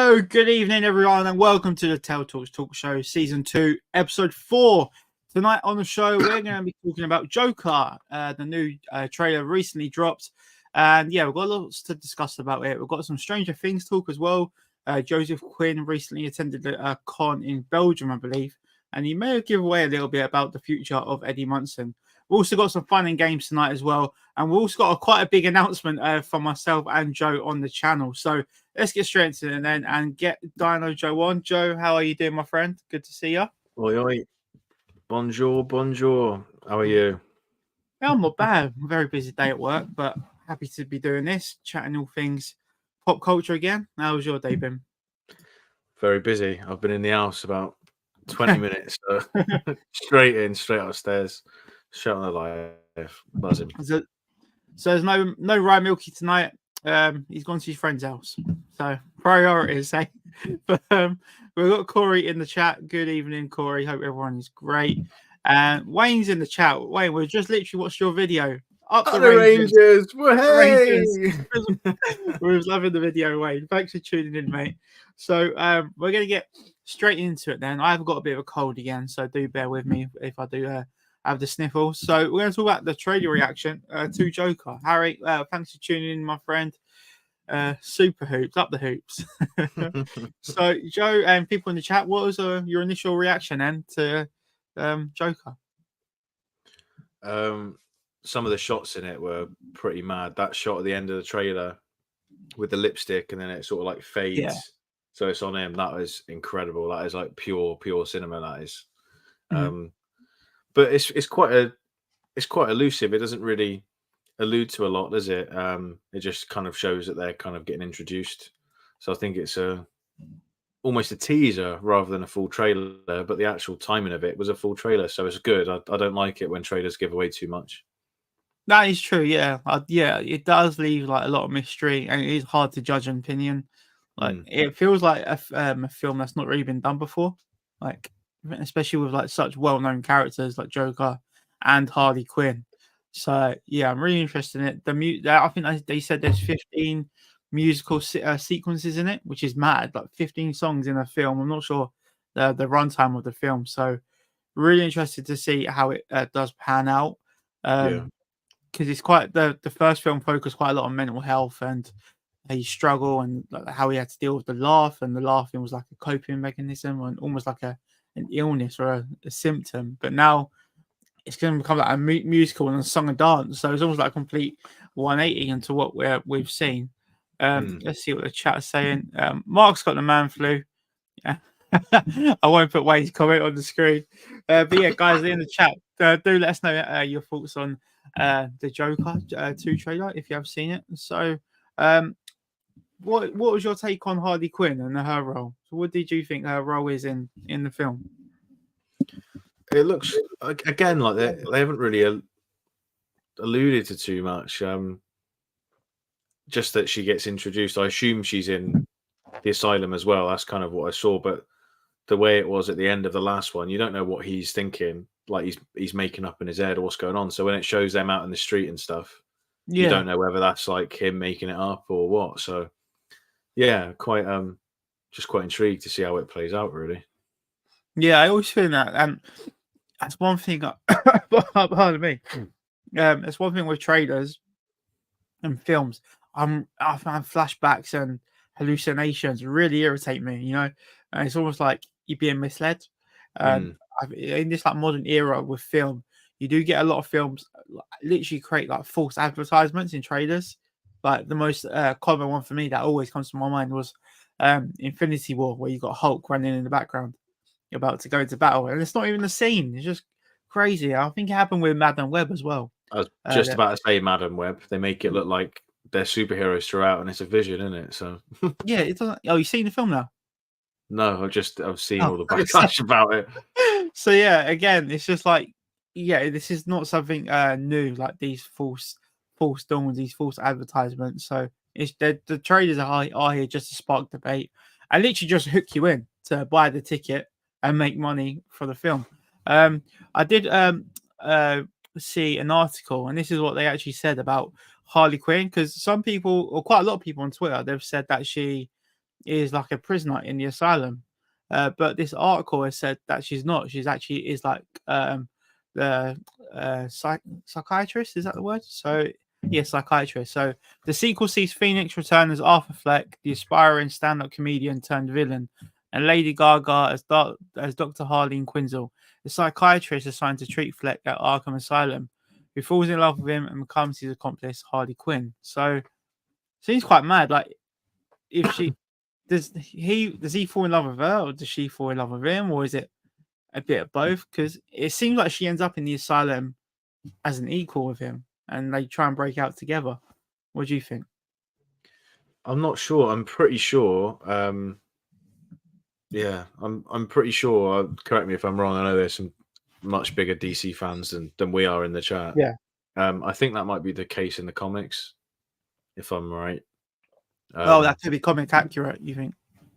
Hello, good evening, everyone, and welcome to the Tel Talks Talk Show, Season 2, Episode 4. Tonight on the show, we're going to be talking about Joker, the new trailer recently dropped. And yeah, we've got lots to discuss about it. We've got some Stranger Things talk as well. Joseph Quinn recently attended a con in Belgium, I believe, and he may have given away a little bit about the future of Eddie Munson. We've also got some fun and games tonight as well. And we've also got quite a big announcement from myself and Joe on the channel. So let's get straight into it then and get Dino Joe on. Joe, how are you doing, my friend? Good to see you. Oi, oi. Bonjour, bonjour. How are you? Yeah, I'm not bad. A very busy day at work, but happy to be doing this, chatting all things pop culture again. How's your day been? Very busy. I've been in the house about 20 minutes. So straight upstairs, shut on the light, buzzing. So there's no Ryan Milky tonight. He's gone to his friend's house. So priorities, eh? But we've got Corey in the chat. Good evening, Corey. Hope everyone is great. And Wayne's in the chat. Wayne, we've just literally watched your video. Up the Rangers. We was loving the video, Wayne. Thanks for tuning in, mate. So we're going to get straight into it then. I've got a bit of a cold again, so do bear with me if I do have the sniffles. So we're going to talk about the trailer reaction to Joker. Harry, thanks for tuning in, my friend. Super hoops, up the hoops. So Joe and people in the chat, what was your initial reaction then to Joker? Some of the shots in it were pretty mad. That shot at the end of the trailer with the lipstick and then it sort of like fades. Yeah. So it's on him. That was incredible. That is like pure cinema. That is. But it's quite elusive. It doesn't really allude to a lot, does it? It just kind of shows that they're kind of getting introduced. So I think it's almost a teaser rather than a full trailer. But the actual timing of it was a full trailer, so it's good. I don't like it when trailers give away too much. That is true. Yeah, it does leave like a lot of mystery, and it is hard to judge an opinion. Like it feels like a film that's not really been done before. Like, especially with like such well-known characters like Joker and Harley Quinn. So yeah, I'm really interested in it. I think they said there's 15 musical sequences in it, which is mad. Like 15 songs in a film. I'm not sure the runtime of the film. So really interested to see how it does pan out. Because it's quite the first film focused quite a lot on mental health and his struggle and how he had to deal with the laugh, and the laughing was like a coping mechanism and almost like an illness or a symptom. But now it's going to become like a musical and a song and dance, so it's almost like a complete 180 into what we've seen. Let's see what the chat is saying. Mark's got the man flu. Yeah. I won't put Wayne's comment on the screen. But yeah, guys in the chat, do let us know your thoughts on the Joker 2 trailer if you have seen it. So what was your take on Harley Quinn and her role? So what did you think her role is in the film? It looks again like they haven't really alluded to too much. Just that she gets introduced. I assume she's in the asylum as well. That's kind of what I saw. But the way it was at the end of the last one, you don't know what he's thinking. Like he's making up in his head or what's going on. So when it shows them out in the street and stuff, you don't know whether that's like him making it up or what. So yeah, quite intrigued to see how it plays out, really. Yeah, I always feel that, and that's one thing. Pardon me. It's one thing with trailers and films. I find flashbacks and hallucinations really irritate me. You know, and it's almost like you're being misled. In this like modern era with film, you do get a lot of films literally create like false advertisements in trailers. Like the most common one for me that always comes to my mind was Infinity War, where you got Hulk running in the background, you're about to go into battle, and it's not even a scene. It's just crazy. I think it happened with Madam Web as well. I was just about to say Madam Web. They make it look like they're superheroes throughout, and it's a vision, isn't it? So yeah, it doesn't. Oh, you've seen the film now? No, I've seen all the backlash about it. So yeah, again, it's just like, yeah, this is not something new. Like these false dawns, these false advertisements. So it's the traders are here just to spark debate and literally just hook you in to buy the ticket and make money for the film. I did see an article, and this is what they actually said about Harley Quinn, because some people, or quite a lot of people on Twitter, they've said that she is like a prisoner in the asylum. But this article has said that she's not. She's actually is like the psychiatrist. Is that the word? So yeah, psychiatrist. So the sequel sees Phoenix return as Arthur Fleck, the aspiring stand-up comedian turned villain, and Lady Gaga as Dr. Harleen Quinzel, the psychiatrist assigned to treat Fleck at Arkham Asylum, who falls in love with him and becomes his accomplice, Harley Quinn. So seems quite mad. Like, if she does he fall in love with her, or does she fall in love with him, or is it a bit of both? Because it seems like she ends up in the asylum as an equal with him, and they try and break out together. What do you think? I'm not sure. I'm pretty sure. Yeah, I'm pretty sure. Correct me if I'm wrong. I know there's some much bigger DC fans than we are in the chat. Yeah. I think that might be the case in the comics, if I'm right. Oh, that could be comic accurate, you think?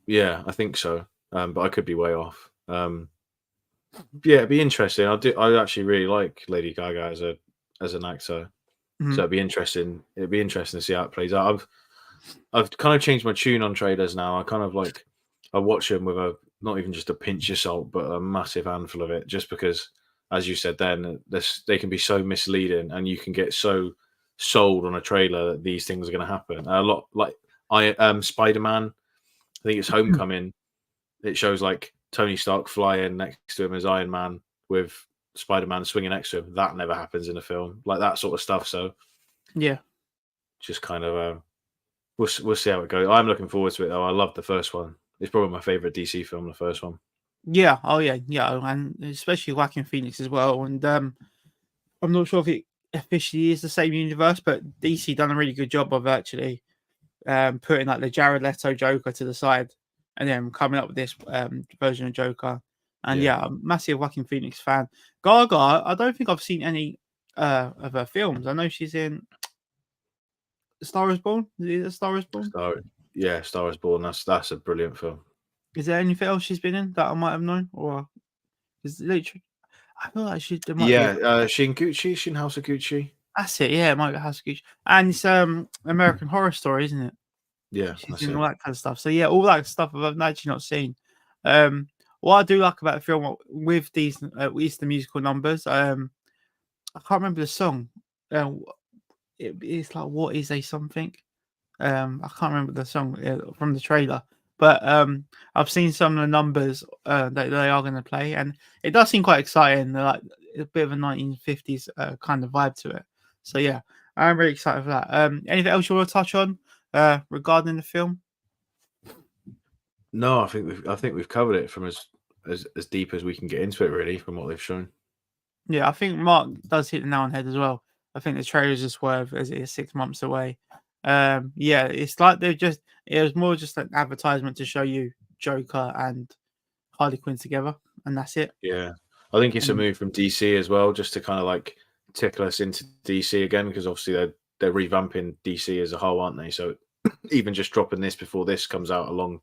Yeah, I think so. But I could be way off. Yeah, it'd be interesting. I actually really like Lady Gaga as an actor. Mhm. So it'd be interesting. It'd be interesting to see how it plays out. I've kind of changed my tune on trailers now. I kind of like I watch them with a not even just a pinch of salt, but a massive handful of it, just because, as you said, then they can be so misleading, and you can get so sold on a trailer that these things are going to happen. A lot like Spider-Man. I think it's Homecoming. It shows like Tony Stark flying next to him as Iron Man with Spider-Man swinging next to him. That never happens in a film, like that sort of stuff. So Yeah. just kind of we'll see how it goes. I'm looking forward to it though. I love the first one. It's probably my favorite DC film, the first one. Yeah. Oh yeah. Yeah. And especially Joaquin Phoenix as well. And I'm not sure if it officially is the same universe, but DC done a really good job of actually putting like the Jared Leto Joker to the side, and then coming up with this version of Joker. And yeah, I'm a massive Joaquin Phoenix fan. Gaga, I don't think I've seen any of her films. I know she's in Star is Born. Is it Star is Born? Star is Born. That's a brilliant film. Is there anything else she's been in that I might have known, or is literally? I feel like she. There might be she in Gucci. She in House of Gucci. That's it. Yeah, it might be House of Gucci, and it's American Horror Story, isn't it? Yeah, She's in all that kind of stuff. So yeah, all that stuff I've actually not seen. What I do like about the film with these is the musical numbers. I can't remember the song. It's like what is a something. I can't remember the song from the trailer, but I've seen some of the numbers that they are going to play, and it does seem quite exciting. They're like a bit of a 1950s kind of vibe to it. So yeah, I'm really excited for that. Anything else you want to touch on regarding the film? No, I think we've covered it from as deep as we can get into it, really, from what they've shown. Yeah, I think Mark does hit the nail on the head as well. I think the trailer's a swerve as it is 6 months away. Yeah, it's like it was more just an advertisement to show you Joker and Harley Quinn together, and that's it. Yeah, I think it's a move from DC as well, just to kind of like tickle us into DC again, because obviously they're revamping DC as a whole, aren't they? So even just dropping this before this comes out along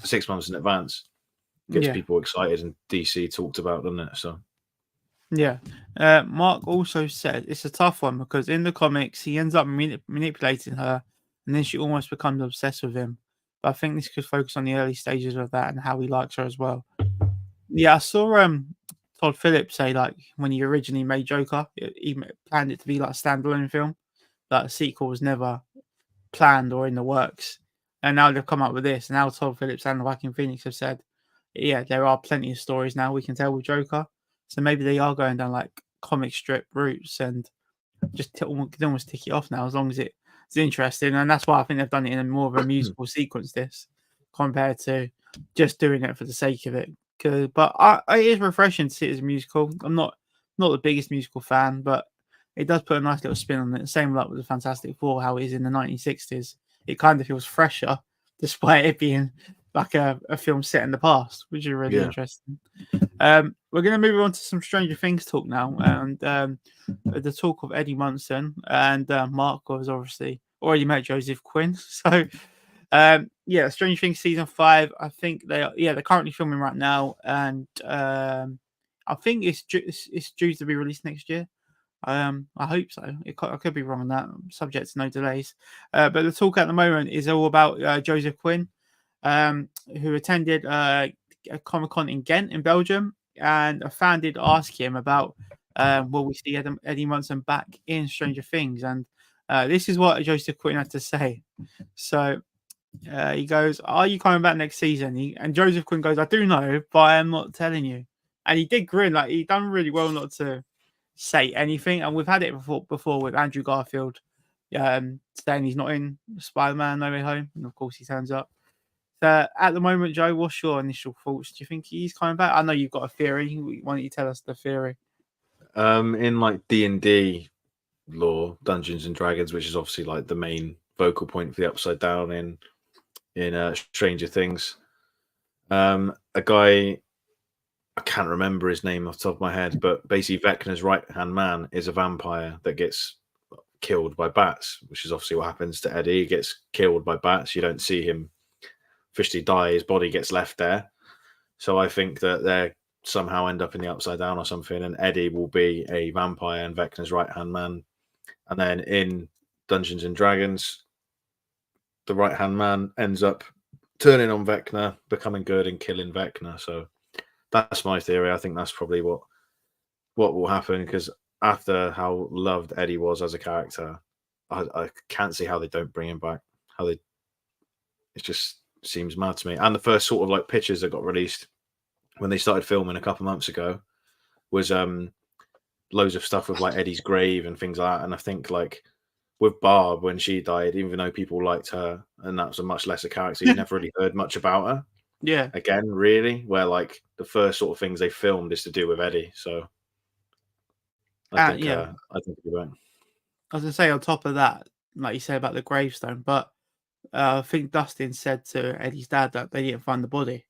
6 months in advance gets people excited, and DC talked about, doesn't it? So yeah. Mark also said it's a tough one because in the comics he ends up manipulating her, and then she almost becomes obsessed with him. But I think this could focus on the early stages of that and how he likes her as well. Yeah, I saw Todd Phillips say like when he originally made Joker, he planned it to be like a standalone film. Like a sequel was never planned or in the works. And now they've come up with this. And now Todd Phillips and Joaquin Phoenix have said, yeah, there are plenty of stories now we can tell with Joker. So maybe they are going down like comic strip routes and just can almost tick it off now as long as it's interesting. And that's why I think they've done it in a more of a musical sequence, this compared to just doing it for the sake of it. But it is refreshing to see it as a musical. I'm not the biggest musical fan, but it does put a nice little spin on it. Same like with the Fantastic Four, how it is in the 1960s. It kind of feels fresher, despite it being like a film set in the past, which is really interesting. We're going to move on to some Stranger Things talk now, and the talk of Eddie Munson and Mark was obviously already met Joseph Quinn. So, Stranger Things season 5. I think they're currently filming right now, and I think it's due to be released next year. I hope so. I could be wrong on that. Subject to no delays. But the talk at the moment is all about Joseph Quinn. who attended a Comic-Con in Ghent in Belgium, and a fan did ask him about will we see Eddie Munson back in Stranger Things, and this is what Joseph Quinn had to say. So he goes, "Are you coming back next season?" And Joseph Quinn goes, "I do know, but I am not telling you." And he did grin, like he done really well not to say anything. And we've had it before with Andrew Garfield saying he's not in Spider-Man No Way Home, and of course he turns up. So at the moment, Joe, what's your initial thoughts? Do you think he's coming back? I know you've got a theory. Why don't you tell us the theory? In like D&D lore, Dungeons and Dragons, which is obviously like the main vocal point for the Upside Down in Stranger Things. A guy, I can't remember his name off the top of my head, but basically Vecna's right-hand man is a vampire that gets killed by bats, which is obviously what happens to Eddie. He gets killed by bats. You don't see him officially die. His body gets left there. So I think that they somehow end up in the Upside Down or something, and Eddie will be a vampire and Vecna's right-hand man. And then in Dungeons and Dragons, the right-hand man ends up turning on Vecna, becoming good and killing Vecna. So that's my theory. I think that's probably what will happen, because after how loved Eddie was as a character, I can't see how they don't bring him back. It just seems mad to me. And the first sort of like pictures that got released when they started filming a couple months ago was loads of stuff with like Eddie's grave and things like that. And I think like with Barb, when she died, even though people liked her and that was a much lesser character, you never really heard much about her. Yeah. Again, really, where like the first sort of things they filmed is to do with Eddie. So I think yeah. I think you're right. I was gonna say on top of that, like you said about the gravestone, but I think Dustin said to Eddie's dad that they didn't find the body.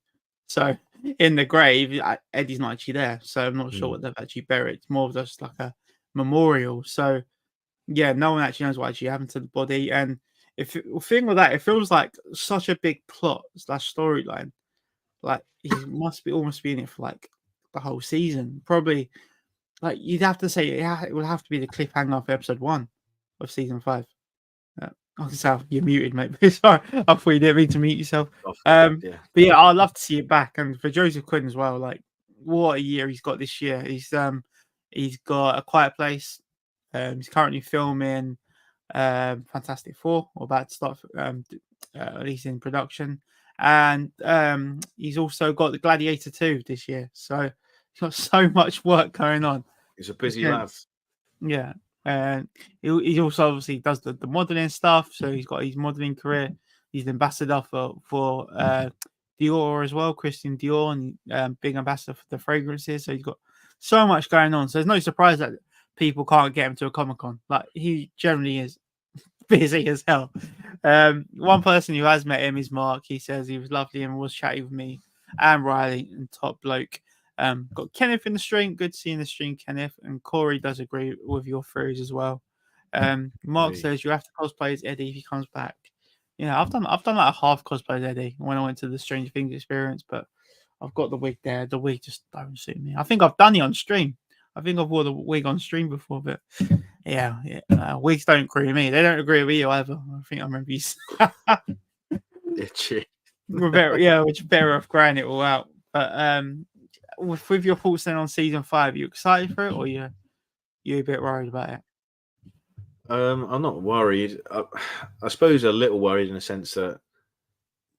So in the grave, Eddie's not actually there. So I'm not sure what they've actually buried. It's more of just like a memorial. So yeah, no one actually knows what actually happened to the body. And if thing with that, it feels like such a big plot / storyline. Like he must be almost be in it for like the whole season. Probably like you'd have to say it would have to be the cliffhanger of episode 1 of season 5. I can say you're muted, mate. Sorry, I thought you didn't mean to mute yourself. But yeah, I'd love to see it back. And for Joseph Quinn as well, like what a year he's got this year. He's got A Quiet Place. He's currently filming Fantastic Four, or about to start at least in production. And he's also got the Gladiator 2 this year. So he's got so much work going on. He's a busy lad. Yeah. And he also obviously does the modeling stuff. So he's got his modeling career. He's an ambassador for Dior as well, Christian Dior, and big ambassador for the fragrances. So he's got so much going on. So there's no surprise that people can't get him to a Comic-Con. Like he generally is busy as hell. One person who has met him is Mark. He says he was lovely and was chatting with me and Riley, and top bloke. Got Kenneth in the stream. Good seeing the stream, Kenneth. And Corey does agree with your theories as well. Mark says you have to cosplay as Eddie if he comes back. Yeah, I've done like a half cosplay as Eddie when I went to the Stranger Things experience, but I've got the wig there. The wig just don't suit me. I think I've done it on stream. I think I've wore the wig on stream before, but yeah, wigs don't agree with me. They don't agree with you either. I think I remember you. Itchy. We're better off growing it all out. But with your thoughts then on season 5, are you excited for it, or you a bit worried about it? I'm not worried. I suppose a little worried in the sense that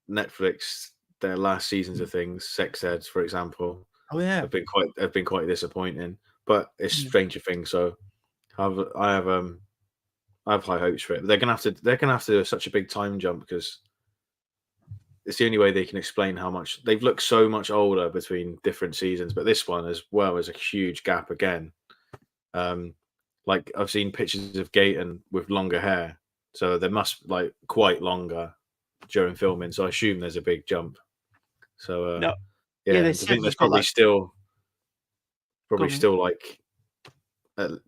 Netflix, their last seasons of things, Sex Eds, for example, have been quite disappointing. But it's Stranger Things, so I have high hopes for it. But they're gonna have to do such a big time jump, because it's the only way they can explain how much they've looked so much older between different seasons. But this one as well is a huge gap again. Like I've seen pictures of Gaten with longer hair, so they must like quite longer during filming. So I assume there's a big jump. So I think there's probably still like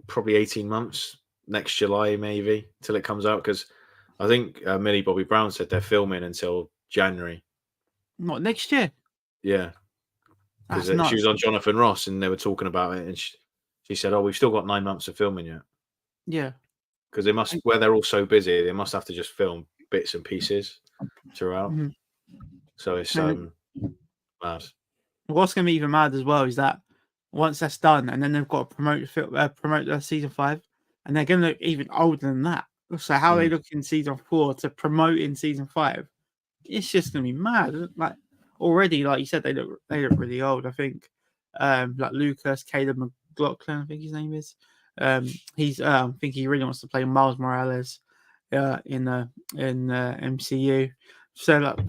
probably 18 months next July maybe till it comes out, because I think Millie Bobby Brown said they're filming until January. What, next year? Yeah, because she was on Jonathan Ross and they were talking about it, and she said, "Oh, we've still got 9 months of filming yet." Yeah, because they must, where they're all so busy, they must have to just film bits and pieces throughout. So it's mad. What's going to be even mad as well is that once that's done, and then they've got to promote season 5, and they're going to look even older than that. So how they look in season 4 to promote in season 5, it's just going to be mad. Like already, like you said, they look really old. I think like Lucas, Caleb McLaughlin, I think his name is. He's I think he really wants to play Miles Morales in the MCU. So like,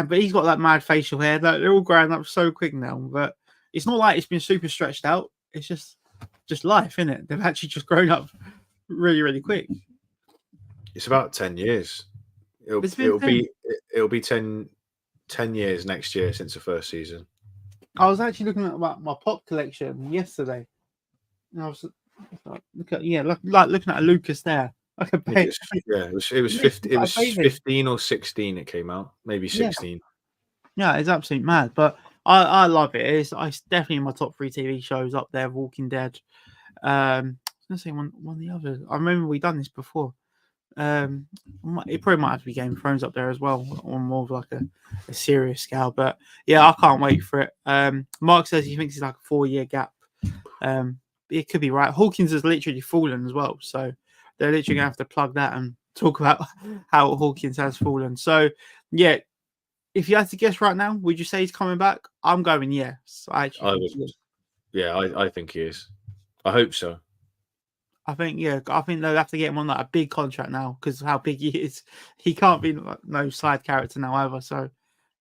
but he's got that mad facial hair. Like, they're all growing up so quick now. But it's not like it's been super stretched out. It's just life, isn't it? They've actually just grown up really, really quick. It's about 10 years. It'll be 10 years next year since the first season. I was actually looking at my pop collection yesterday, and I was looking at Lucas there. It was 50, it was 15 or 16 it came out, maybe 16. Yeah, it's absolutely mad, but I love it. It's definitely in my top 3 TV shows up there. Walking Dead. I was gonna say one of the others. I remember we done this before. It probably might have to be Game of Thrones up there as well, on more of like a serious scale. But yeah, I can't wait for it. Mark says he thinks it's like a 4-year gap. It could be right. Hawkins has literally fallen as well, so they're literally gonna have to plug that and talk about how Hawkins has fallen. So yeah, if you had to guess right now, would you say he's coming back? I'm going yes. I would. Yeah, I think he is. I hope so. I think they'll have to get him on like a big contract now because of how big he is. He can't be like, no side character now either. So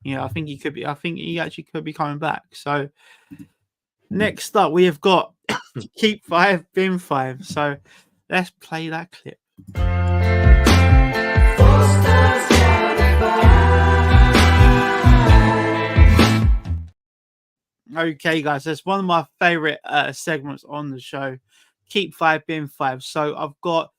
yeah, I think he could be. I think he actually could be coming back. So next up, we have got Keep 5, Bin 5. So let's play that clip. Okay, guys, that's one of my favorite segments on the show. Keep 5, Bin 5. So I've got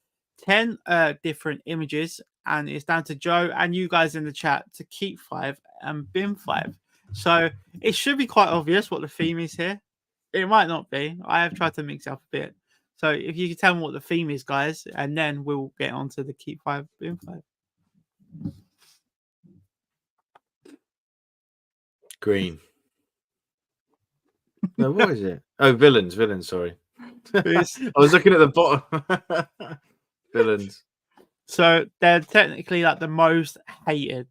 10 different images, and it's down to Joe and you guys in the chat to keep 5 and bin 5. So it should be quite obvious what the theme is here. It might not be. I have tried to mix it up a bit. So if you can tell me what the theme is, guys, and then we'll get on to the keep 5, bin 5. Green. No, what is it? Oh, villains, sorry. I was looking at the bottom. Villains. So they're technically like the most hated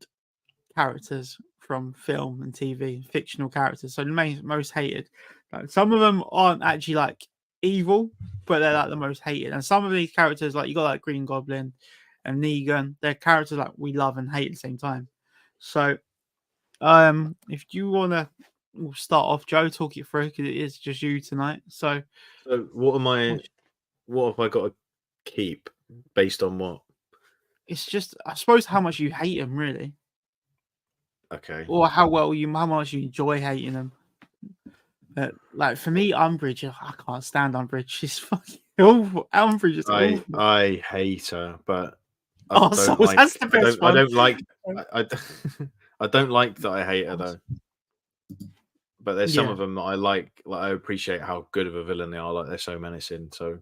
characters from film and TV, fictional characters. So the most hated. Like, some of them aren't actually like evil, but they're like the most hated. And some of these characters, like you got like Green Goblin and Negan, they're characters like we love and hate at the same time. So if you wanna start off, Joe, talk it through because it is just you tonight. So what have I got to keep based on what? It's just, I suppose, how much you hate them, really. Okay. Or how much you enjoy hating them. Like for me, Umbridge, I can't stand Umbridge. She's fucking awful. Umbridge is awful. I hate her, but that's the best one. I don't like that I hate her though. But there's some of them that I like I appreciate how good of a villain they are. Like they're so menacing. So,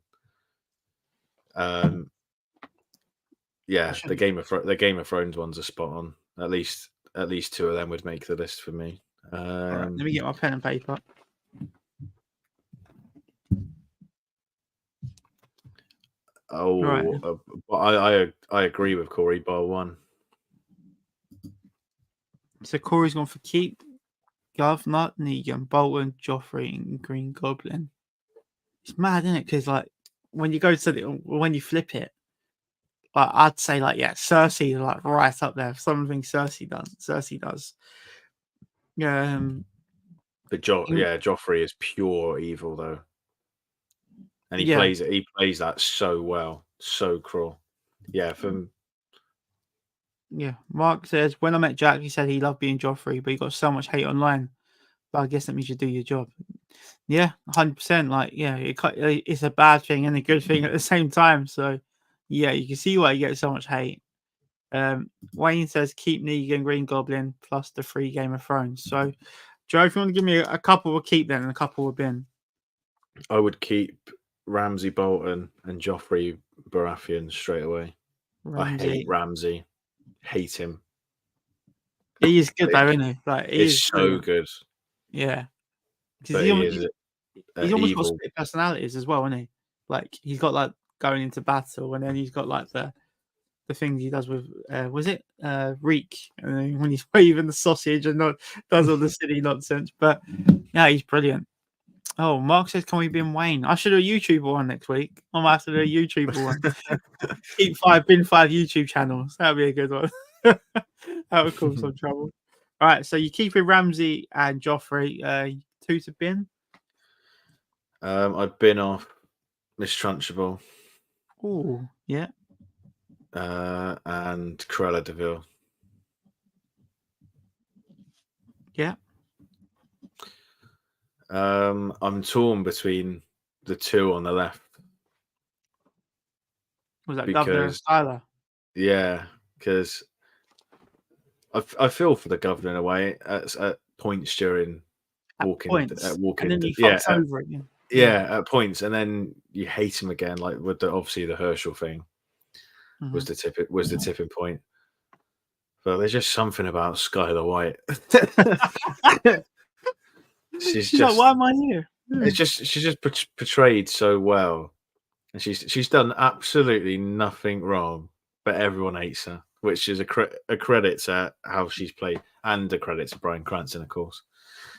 yeah, the Game of Thrones ones are spot on. At least 2 of them would make the list for me. Right, let me get my pen and paper. Oh, right. I agree with Corey. Bar one. So Corey's gone for keep. Governor, Negan, Bolton, Joffrey, and Green Goblin. It's mad, isn't it? Because like when you go to when you flip it, like I'd say like Cersei is like right up there. Something Cersei does. But Joffrey is pure evil though, and he plays it. He plays that so well, so cruel. Yeah, Mark says, when I met Jack, he said he loved being Joffrey, but he got so much hate online. But I guess that means you do your job. Yeah, 100%. Like, it's a bad thing and a good thing at the same time. So, yeah, you can see why you get so much hate. Wayne says, keep Negan, Green Goblin, plus the 3 Game of Thrones. So, Joe, if you want to give me a couple, we'll keep then, and a couple will bin. I would keep Ramsay Bolton and Joffrey Baratheon straight away. I hate Ramsay. Hate him. He is good though, isn't he? Like he It's is so brilliant. good. Yeah, because But he is he's almost got evil. split personalities as well, isn't he? Like he's got like going into battle, and then he's got like the things he does with was it Reek, and then when he's waving the sausage and not does all the silly nonsense. But yeah, he's brilliant. Oh, Mark says, "Can we be in Wayne?" I should do a YouTuber one next week. I might have to do a YouTuber one. Keep 5 YouTube channels. That'd be a good one. That would cause some trouble. All right, so you keep it Ramsey and Joffrey. 2 to bin. I've been off Miss Trunchbull. Oh, yeah. And Cruella de Vil. Yeah. I'm torn between the 2 on the left. Was that Governor and Skylar? Yeah, because I feel for the Governor in a way at points during walking. And then he fucks over it. Yeah, at points, and then you hate him again, like with obviously the Herschel thing was the tipping point. But there's just something about Skylar White. she's just like, why am I here? It's just she's just portrayed so well, and she's done absolutely nothing wrong, but everyone hates her, which is a credit to how she's played, and a credit to Bryan Cranston, of course.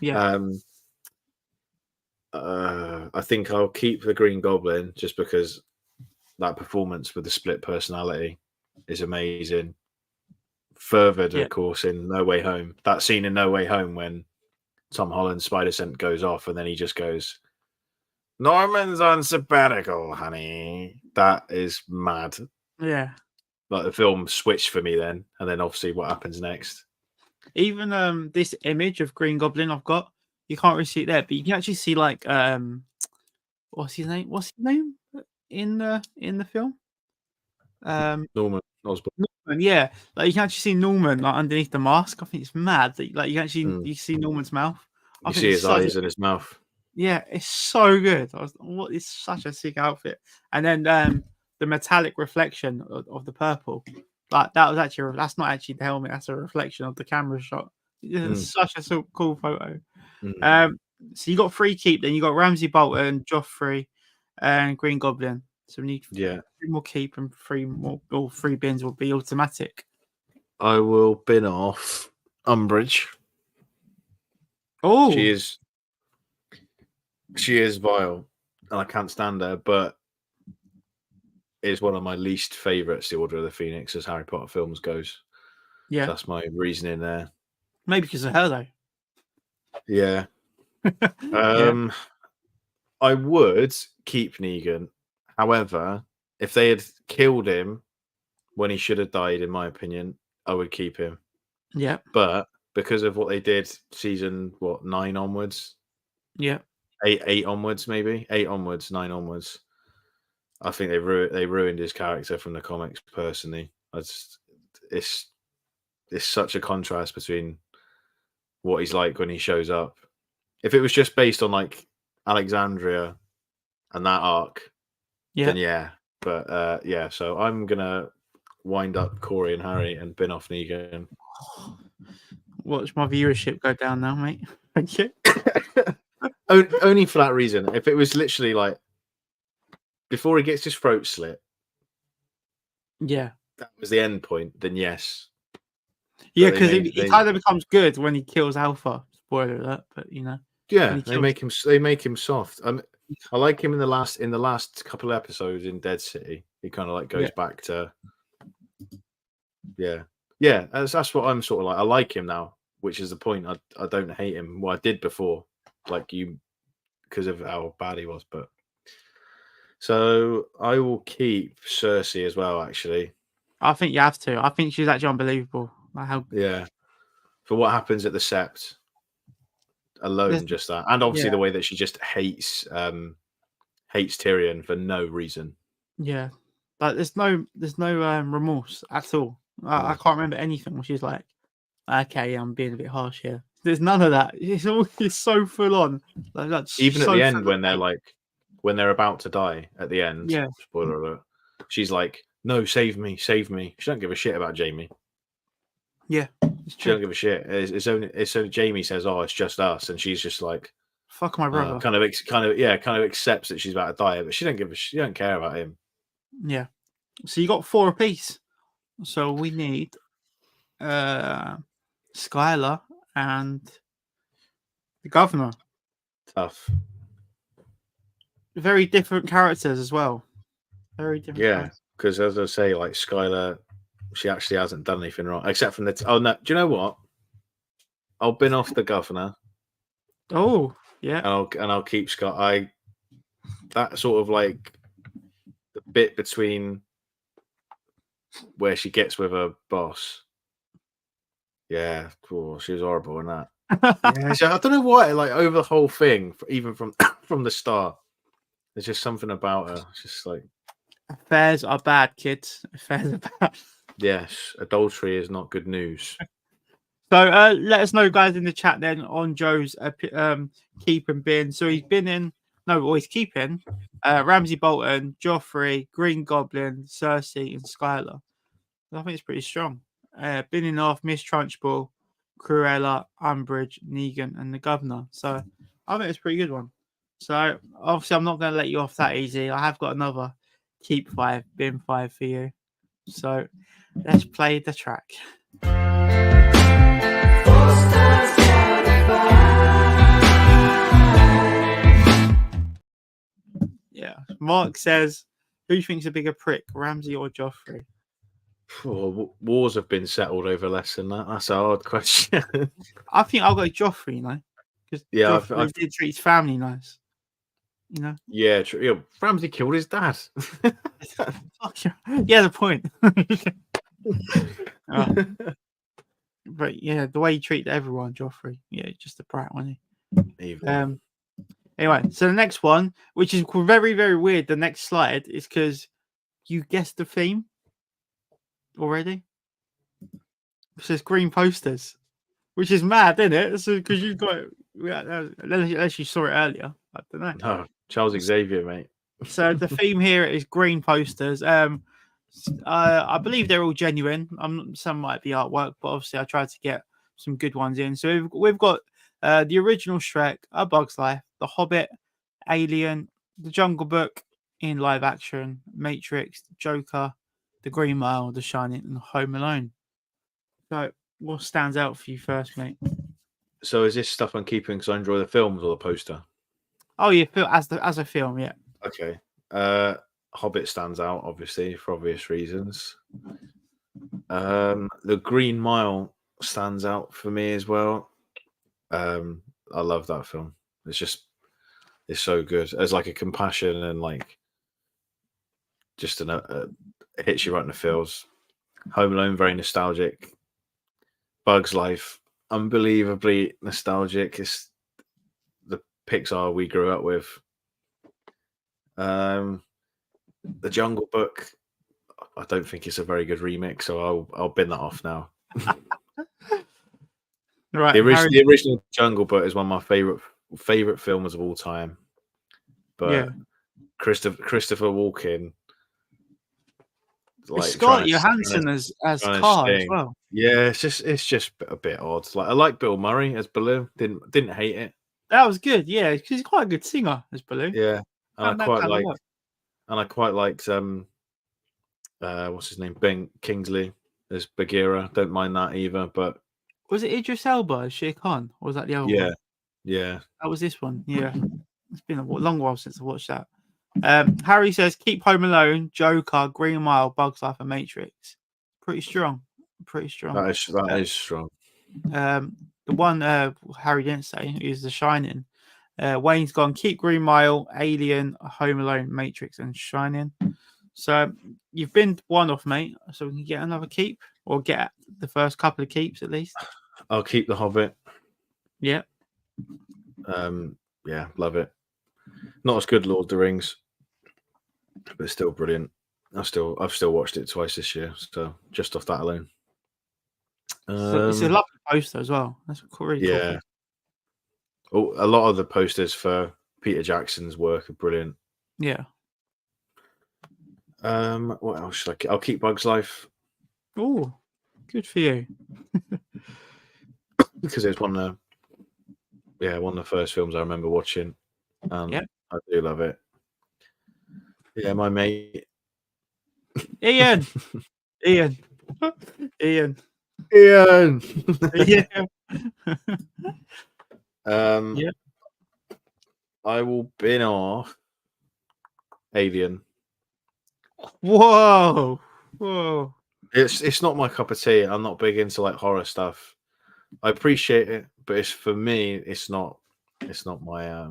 Yeah. I think I'll keep the Green Goblin just because that performance with the split personality is amazing. Furthered, of course, in No Way Home. That scene in No Way Home when Tom Holland's spider sense goes off and then he just goes, "Norman's on sabbatical, honey." That is mad. Yeah. Like the film switched for me then, and then obviously what happens next. Even this image of Green Goblin I've got, you can't really see it there, but you can actually see like what's his name? What's his name in the film? Norman Osborn. Norman, yeah. Like you can actually see Norman like underneath the mask. I think it's mad that like you can actually you see Norman's mouth. You see his eyes and his mouth. Yeah, it's so good. It's such a sick outfit. And then the metallic reflection of the purple. Like that's not actually the helmet, that's a reflection of the camera shot. It's such a cool photo. So you got 3 keep, then you got Ramsay Bolton, Joffrey, and Green Goblin. So we need 3 more keep and 3 more, or 3 bins will be automatic. I will bin off Umbridge. Oh, she is vile, and I can't stand her, but is one of my least favourites, The Order of the Phoenix, as Harry Potter films goes. Yeah, so that's my reasoning there. Maybe because of her though. Yeah. I would keep Negan. However, if they had killed him when he should have died, in my opinion, I would keep him. Yeah. But because of what they did season 9 onwards. Yeah. 8 onwards, maybe 8 onwards, 9 onwards. I think they ruined his character from the comics. Personally, it's such a contrast between what he's like when he shows up. If it was just based on like Alexandria and that arc, then yeah. But so I'm gonna wind up Corey and Harry and bin off Negan. Watch my viewership go down now, mate. Thank you. Only for that reason. If it was literally like before he gets his throat slit, that was the end point, then yes. Yeah, because he kind of becomes good when he kills Alpha. Spoiler alert, but you know. Yeah, they make him soft. I like him in the last couple of episodes in Dead City. He kind of like goes back to That's what I'm sort of like. I like him now, which is the point. I don't hate him. Well, I did before, like you, because of how bad he was. But so I will keep Cersei as well. Actually, I think you have to. I think she's actually unbelievable. For what happens at the Sept alone, just that, and obviously the way that she just hates Tyrion for no reason. Yeah, like there's no remorse at all. I can't remember anything where she's like, okay, I'm being a bit harsh here. There's none of that. It's so full on. Even at the end when they're about to die at the end. Yeah. Spoiler alert. She's like, no, save me. She don't give a shit about Jaime. Yeah, it's She true. don't give a shit. It's only Jamie says, "Oh, it's just us," and she's just like, "Fuck my brother." kind of accepts that she's about to die, but she don't care about him. Yeah. So you got 4 apiece. So we need Skylar and the governor. Tough. Very different characters as well. Very different. Yeah, because as I say, like Skylar, she actually hasn't done anything wrong except from the. Oh no! Do you know what? I'll bin off the governor. Oh yeah. And I'll keep Scott. That sort of like the bit between where she gets with her boss. Yeah, cool. She was horrible in that. Yeah, so I don't know why. Like over the whole thing, even from the start, there's just something about her. It's just like affairs are bad, kids. Affairs are bad. Yes, adultery is not good news. So let us know, guys, in the chat then on Joe's keep and bin. So he's he's keeping Ramsay Bolton, Joffrey, Green Goblin, Cersei, and Skylar. I think it's pretty strong. Binning off Miss Trunchbull, Cruella, Umbridge, Negan, and the Governor. So I think it's a pretty good one. So obviously I'm not going to let you off that easy. I have got another keep 5, bin 5 for you. So let's play the track. Yeah. Mark says, who do you think is a bigger prick, Ramsay or Joffrey? Oh, wars have been settled over less than that. That's a hard question. I think I'll go Joffrey, because Joffrey did treat his family nice. Yeah, true. Yeah, Ramsay killed his dad. Yeah, the point. But yeah, the way he treated everyone, Joffrey. Yeah, just a brat, wasn't he? Anyway, so the next one, which is very, very weird, the next slide is because you guessed the theme already. It says green posters, which is mad, isn't it? So because you've got unless you saw it earlier. I don't know. No, Charles Xavier, mate. So the theme here is green posters. I believe they're all genuine. Some might be artwork, but obviously I tried to get some good ones in. So we've got the original Shrek, A Bug's Life, The Hobbit, Alien, The Jungle Book in live action, Matrix, Joker, The Green Mile, The Shining, and Home Alone. So what stands out for you first, mate? So is this stuff I'm keeping because I enjoy the films or the poster? Oh yeah, as a film, yeah. Okay. Hobbit stands out, obviously, for obvious reasons. The Green Mile stands out for me as well. I love that film. It's so good. There's like a compassion and like just it hits you right in the feels. Home Alone, very nostalgic. Bug's Life, unbelievably nostalgic. It's the Pixar we grew up with. The Jungle Book, I don't think it's a very good remix, so I'll bin that off now. Right. The original Jungle Book is one of my favorite films of all time. But yeah. Christopher Walken, like Scott Johansson as Car as well. Yeah, it's just a bit odd. Like I like Bill Murray as Baloo. Didn't hate it. That was good. Yeah, because he's quite a good singer as Baloo. Yeah, and I quite liked what's his name, Ben Kingsley as Bagheera. Don't mind that either. But was it Idris Elba as Shere Khan, or was that the other one? Yeah, that was this one. Yeah, it's been a long while since I watched that. Harry says, keep Home Alone, Joker, Green Mile, Bug's Life, and Matrix. Pretty strong. That is strong. The one Harry didn't say is The Shining. Wayne's gone, keep Green Mile, Alien, Home Alone, Matrix, and Shining. So you've been one off, mate. So we can get another keep, or get the first couple of keeps at least. I'll keep The Hobbit. Yeah. Yeah, love it. Not as good Lord of the Rings, but still brilliant. I've still watched it twice this year, so just off that alone. So it's a lovely poster as well. That's really cool. Yeah. Oh, a lot of the posters for Peter Jackson's work are brilliant. Yeah. What else should I keep? I'll keep Bug's Life. Oh, Good for you. Because it's one of the first films I remember watching. Yeah. I do love it. Yeah, my mate. Ian. Ian. Yeah. Yeah. I will bin off Alien. Whoa. It's not my cup of tea. I'm not big into like horror stuff. I appreciate it, but it's for me. It's not my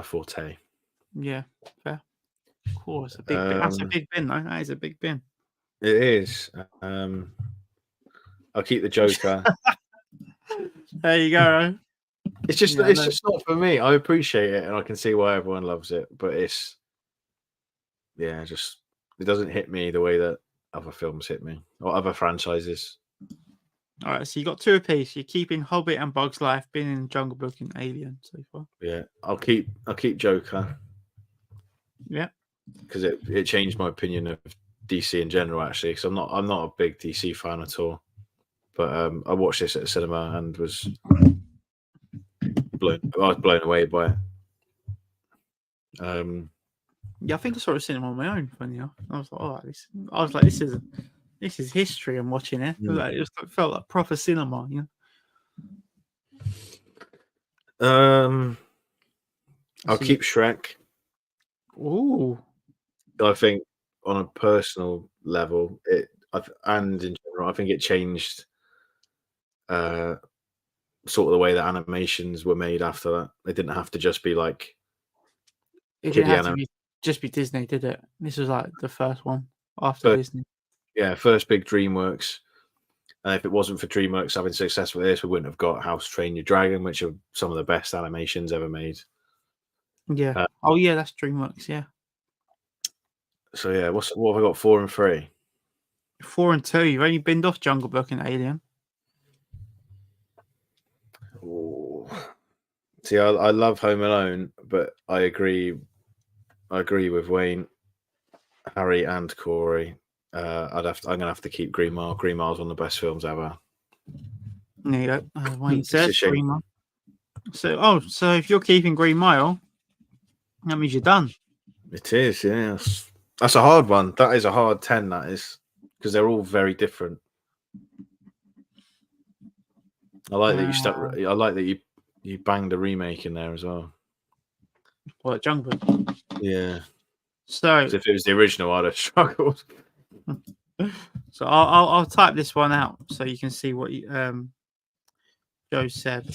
forte. Yeah, fair. Of course, a big bin. That's a big bin, though. That is a big bin. It is. I'll keep the Joker. There you go. It's just just not for me. I appreciate it, and I can see why everyone loves it, but it doesn't hit me the way that other films hit me or other franchises. All right, so you got 2 apiece. You're keeping Hobbit and Bug's Life, been in Jungle Book and Alien so far. Yeah, I'll keep Joker. Yeah, because it changed my opinion of DC in general. Actually, because I'm not a big DC fan at all. But I watched this at the cinema and was blown away by it. Yeah, I think I saw it at cinema on my own. Funny enough, I was like, this is history. I'm watching it. Like, it felt like proper cinema. You know. I'll keep Shrek. Ooh. I think on a personal level, and in general, I think it changed sort of the way that animations were made after that. They didn't have to just be like it didn't have to just be Disney, did it? This was like the first one after Disney. Yeah, first big DreamWorks. And if it wasn't for DreamWorks having success with this, we wouldn't have got How to Train Your Dragon, which are some of the best animations ever made. Yeah. Oh yeah, that's DreamWorks. Yeah. So yeah, what have I got? 4 and 3. 4 and 2. You've only binned off Jungle Book and Alien. Ooh. See, I love Home Alone, but I agree with Wayne, Harry, and Corey. I'm gonna have to keep Green Mile. Green Mile's one of the best films ever. There you go. Wayne says Green Mile. So if you're keeping Green Mile, that means you're done. It is, yes. That's a hard one. That is a hard 10. That is, because they're all very different. I like that you stuck. I like that you banged a remake in there as well. What, Jungle Book? Yeah. So if it was the original, I'd have struggled. So I'll type this one out so you can see what Joe said.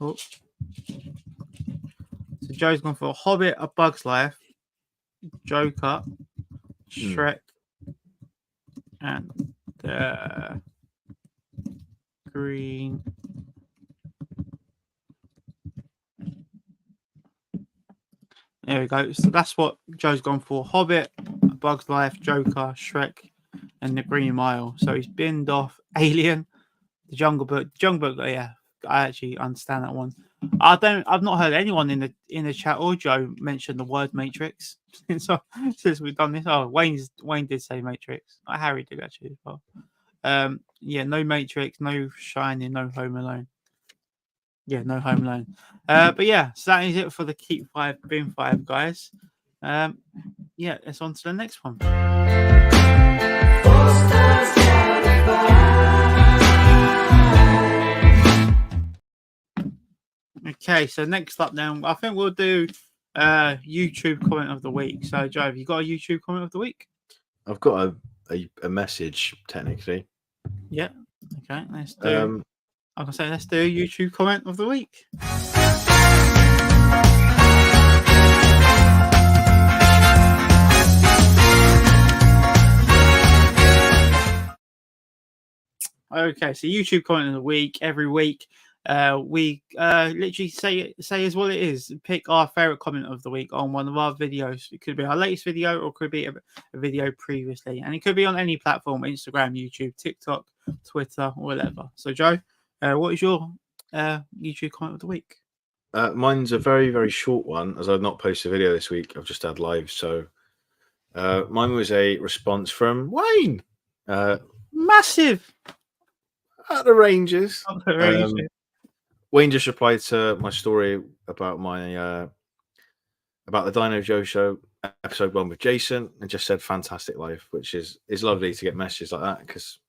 Oh. So Joe's gone for Hobbit, A Bug's Life, Joker, Shrek, and Green. There we go. So that's what Joe's gone for: Hobbit, A Bug's Life, Joker, Shrek, and the Green Mile. So he's binned off Alien, the Jungle Book. Yeah, I actually understand that one. I've not heard anyone in the chat or Joe mention the word Matrix since we've done this. Oh, Wayne did say Matrix. Harry did actually as well. Yeah, no Matrix, no Shining, no Home Alone. Yeah, no Home Alone. But yeah, so that is it for the Keep 5, Bin 5, guys. Yeah, let's on to the next one. Okay, so next up now, I think we'll do YouTube comment of the week. So, Joe, have you got a YouTube comment of the week? I've got a message, technically. Yeah. Okay, let's do. I can say let's do a YouTube comment of the week. Okay, so YouTube comment of the week. Every week, we literally say as what it is. Pick our favorite comment of the week on one of our videos. It could be our latest video, or it could be a video previously, and it could be on any platform: Instagram, YouTube, TikTok, Twitter, or whatever. So, Joe, what is your YouTube comment of the week? Mine's a very, very short one, as I've not posted a video this week. I've just had live, so mine was a response from Wayne. Massive. At the Rangers. At the Rangers. Wayne just replied to my story about about the Dino Joe show episode 1 with Jason, and just said fantastic life, which is lovely to get messages like that, because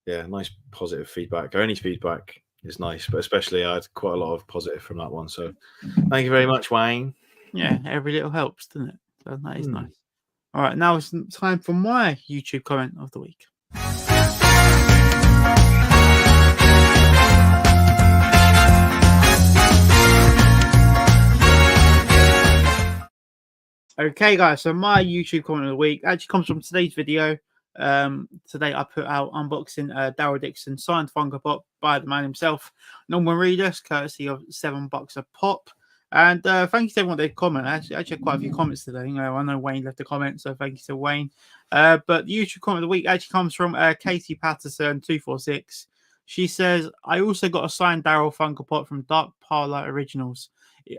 nice positive feedback. Any feedback is nice, but especially I had quite a lot of positive from that one. So thank you very much, Wayne. Yeah, every little helps, doesn't it? So that is nice. All right, now it's time for my YouTube comment of the week. Okay, guys, so my YouTube comment of the week actually comes from today's video. Today I put out unboxing Daryl Dixon signed Funko Pop by the man himself, Norman Reedus, courtesy of $7 a pop. And thank you to everyone that comment. I actually had quite a few comments today. I know Wayne left a comment, so thank you to Wayne. But the YouTube comment of the week actually comes from Katie Patterson 246. She says, I also got a signed Daryl Funko Pop from Dark Parlour Originals.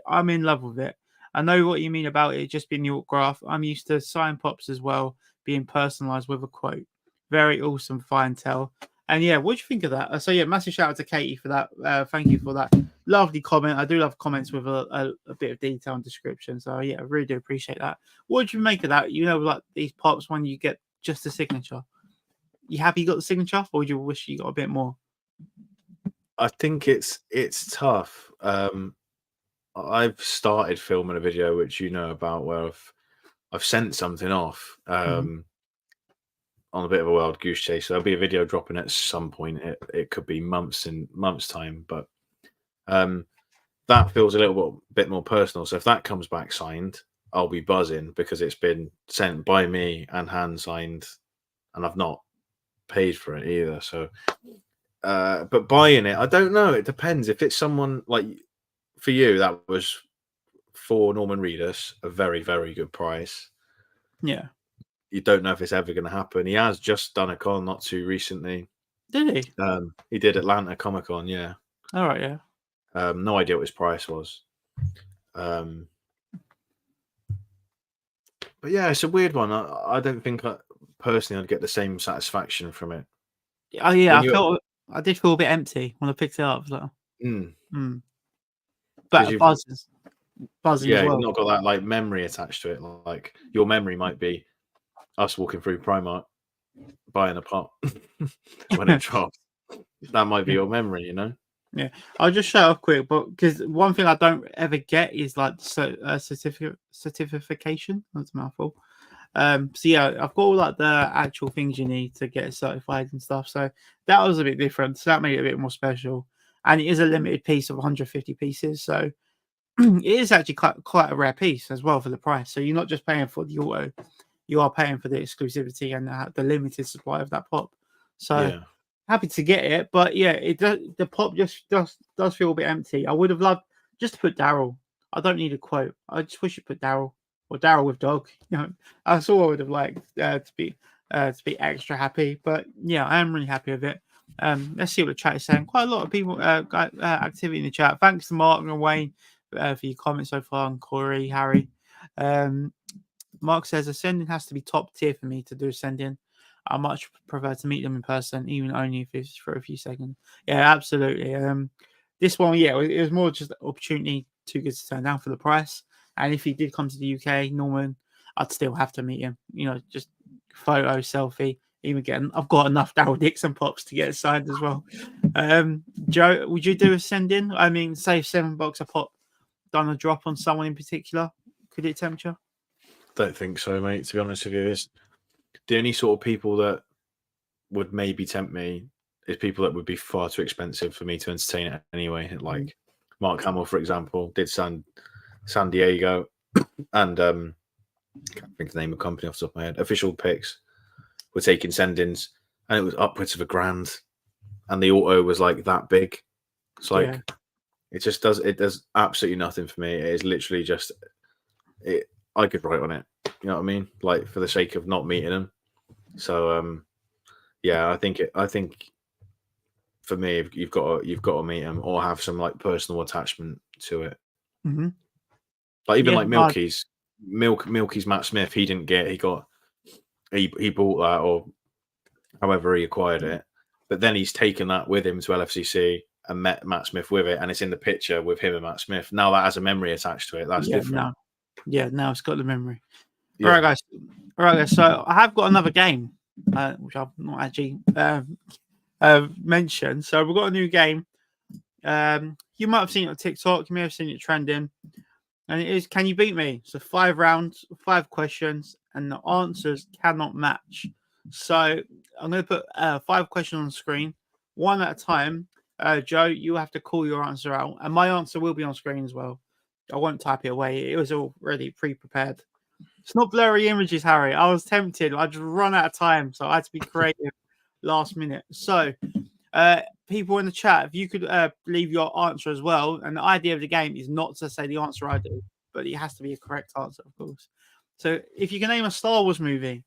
I'm in love with it. I know what you mean about it just being the autograph. I'm used to signed pops as well, being personalised with a quote. Very awesome, fine tell. And what do you think of that? So massive shout out to Katie for that. Thank you for that lovely comment. I do love comments with a bit of detail and description. So I really do appreciate that. What do you make of that? Like these pops when you get just a signature. You happy you got the signature, or would you wish you got a bit more? I think it's tough. I've started filming a video which about, where I've sent something off on a bit of a wild goose chase. So there'll be a video dropping at some point. It could be months time, but that feels a little bit more personal. So if that comes back signed, I'll be buzzing, because it's been sent by me and hand signed, and I've not paid for it either. So but buying it, I don't know. It depends. If it's someone like, for you, that was for Norman Reedus, a very, very good price. Yeah. You don't know if it's ever going to happen. He has just done a con not too recently. Did he? He did Atlanta Comic Con, yeah. All right, yeah. No idea what his price was. But it's a weird one. I don't think personally I'd get the same satisfaction from it. Oh yeah, I did feel a bit empty when I picked it up. So. But buzzing. Yeah, as well. you've not got that like memory attached to it. Like your memory might be us walking through Primark, buying a pot when it drops. That might be your memory, Yeah, I'll just shut off quick, but because one thing I don't ever get is like certification. That's a mouthful. So I've got all like the actual things you need to get certified and stuff. So that was a bit different. So that made it a bit more special. And it is a limited piece of 150 pieces. So it is actually quite a rare piece as well for the price. So you're not just paying for the auto, you are paying for the exclusivity and the limited supply of that pop. So happy to get it. But it does, the pop just does feel a bit empty. I would have loved just to put Daryl. I don't need a quote. I just wish you put Daryl, or Daryl with dog. That's all I would have liked to be extra happy. But I am really happy with it. Let's see what the chat is saying. Quite a lot of people got activity in the chat. Thanks to Mark and Wayne for your comments so far, and Corey, Harry. Mark says ascending has to be top tier for me to do ascending. I much prefer to meet them in person, even only if it's for a few seconds. Yeah, absolutely. This one, it was more just an opportunity too good to turn down for the price. And if he did come to the UK, Norman, I'd still have to meet him. Just photo, selfie. I've got enough Daryl Dixon pops to get signed as well. Joe, would you do a send-in? I mean, save $7 a pop, done a drop on someone in particular? Could it tempt you? Don't think so, mate. To be honest with you, it's the only sort of people that would maybe tempt me is people that would be far too expensive for me to entertain it anyway. Like Mark Hamill, for example, did San Diego, and can't think of the name of the company off the top of my head. Official Picks were taking send-ins, and it was upwards of $1,000, and the auto was like that big. It's like it does absolutely nothing for me. It is literally just it. I could write on it. You know what I mean? Like for the sake of not meeting them. So I think for me, you've got to meet them or have some like personal attachment to it. Mm-hmm. Like even like Milky's Matt Smith, he bought that, or however he acquired it. But then he's taken that with him to LFCC and met Matt Smith with it, and it's in the picture with him and Matt Smith. Now that has a memory attached to it. That's different. Now it's got the memory. Yeah. All right, guys. So I have got another game, which I've not actually mentioned. So we've got a new game. You might have seen it on TikTok. You may have seen it trending. And it is, can you beat me? So 5 rounds, 5 questions, and the answers cannot match. So I'm going to put 5 questions on the screen, one at a time. Joe, you have to call your answer out. And my answer will be on screen as well. I won't type it away. It was already pre-prepared. It's not blurry images, Harry. I was tempted. I just run out of time. So I had to be creative last minute. So people in the chat, if you could leave your answer as well. And the idea of the game is not to say the answer I do, but it has to be a correct answer, of course. So if you can name a Star Wars movie.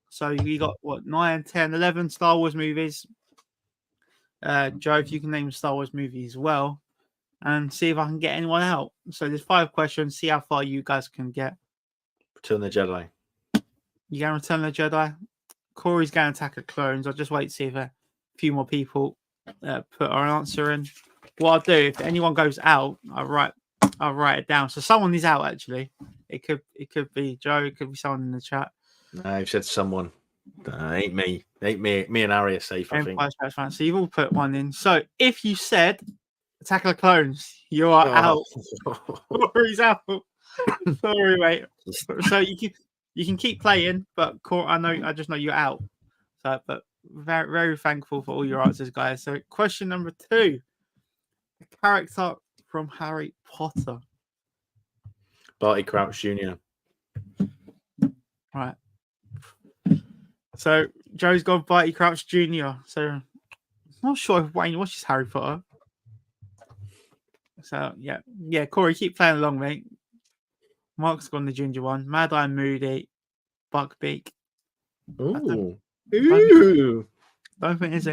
So you got, 9, 10, 11 Star Wars movies. Joe, if you can name a Star Wars movie as well. And see if I can get anyone out. So there's 5 questions. See how far you guys can get. Return the Jedi. You going to Return the Jedi? Corey's going to Attack of Clones. I'll just wait to see if a few more people put our answer in. What I'll do, if anyone goes out, I'll write it down. So someone is out, actually. It could be Joe. It could be someone in the chat. No, I've said someone. Ain't me. Me and Ari are safe, I think. So you've all put one in. So if you said Attack of the Clones, you are out. Corey's out. Sorry, mate. So you can keep playing, but I just know you're out. So, but very, very thankful for all your answers, guys. So, question number 2: a character from Harry Potter. Barty Crouch Jr. Right. So Joe's got Barty Crouch Jr. So I'm not sure if Wayne watches Harry Potter. So yeah. Corey, keep playing along, mate. Mark's gone the ginger one. Mad Eye Moody, Buckbeak. Ooh. Don't think there's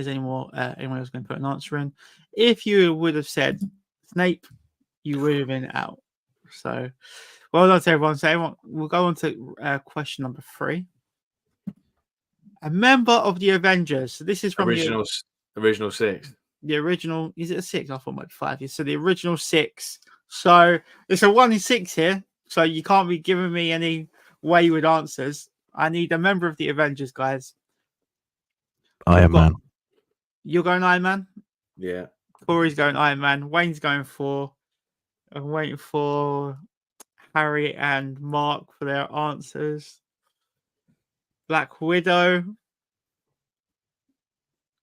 any more. Anyone else going to put an answer in? If you would have said Snape, you would have been out. So, well done to everyone. So we'll go on to question number 3. A member of the Avengers. So this is from original 6. The original, is it a 6? I thought it might be 5. So the original 6. So it's a 1 in 6 here. So you can't be giving me any wayward answers. I need a member of the Avengers, guys. Iron Man. You're going Iron Man? Yeah. Corey's going Iron Man. Wayne's going for. I'm waiting for Harry and Mark for their answers. Black Widow.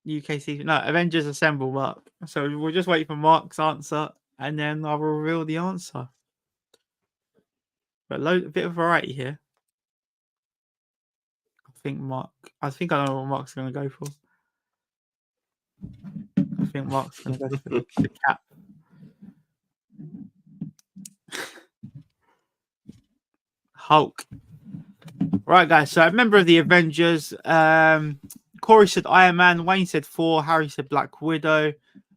UKC. No, Avengers Assemble, Mark. So we'll just wait for Mark's answer and then I'll reveal the answer. But a bit of variety here. I think I know what Mark's going to go for. I think Mark's going to go for the cap. Hulk. Right, guys. So a member of the Avengers. Corey said Iron Man. Wayne said Thor. Harry said Black Widow.